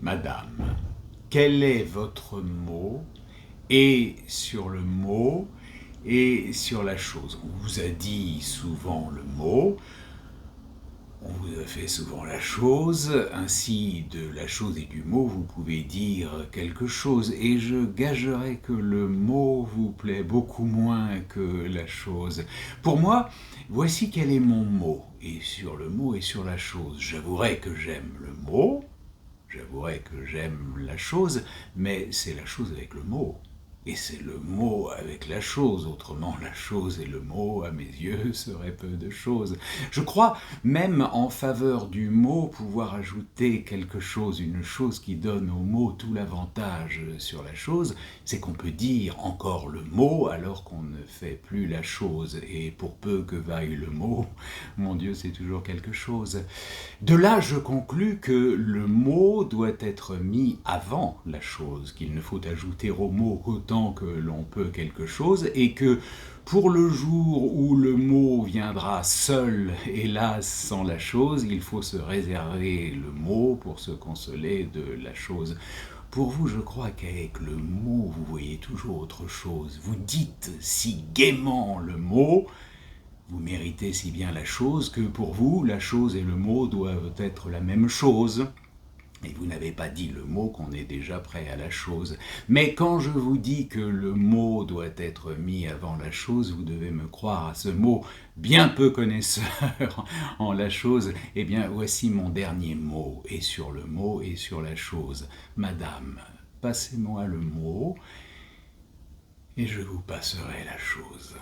Madame, quel est votre mot et sur le mot et sur la chose? On vous a dit souvent le mot, on vous a fait souvent la chose, ainsi de la chose et du mot vous pouvez dire quelque chose, et je gagerais que le mot vous plaît beaucoup moins que la chose. Pour moi, voici quel est mon mot, et sur le mot et sur la chose. J'avouerai que j'aime le mot, j'avouerai que j'aime la chose, mais c'est la chose avec le mot. Et c'est le mot avec la chose, autrement la chose et le mot, à mes yeux, seraient peu de choses. Je crois même en faveur du mot pouvoir ajouter quelque chose, une chose qui donne au mot tout l'avantage sur la chose, c'est qu'on peut dire encore le mot alors qu'on ne fait plus la chose. Et pour peu que vaille le mot, mon Dieu, c'est toujours quelque chose. De là, je conclus que le mot doit être mis avant la chose, qu'il ne faut ajouter au mot qu'autant que l'on peut quelque chose, et que pour le jour où le mot viendra seul, hélas, sans la chose, il faut se réserver le mot pour se consoler de la chose. Pour vous, je crois qu'avec le mot, vous voyez toujours autre chose. Vous dites si gaiement le mot, vous méritez si bien la chose que pour vous, la chose et le mot doivent être la même chose. Et vous n'avez pas dit le mot qu'on est déjà prêt à la chose. Mais quand je vous dis que le mot doit être mis avant la chose, vous devez me croire à ce mot, bien peu connaisseur en la chose. Eh bien, voici mon dernier mot, et sur le mot et sur la chose. Madame, passez-moi le mot, et je vous passerai la chose.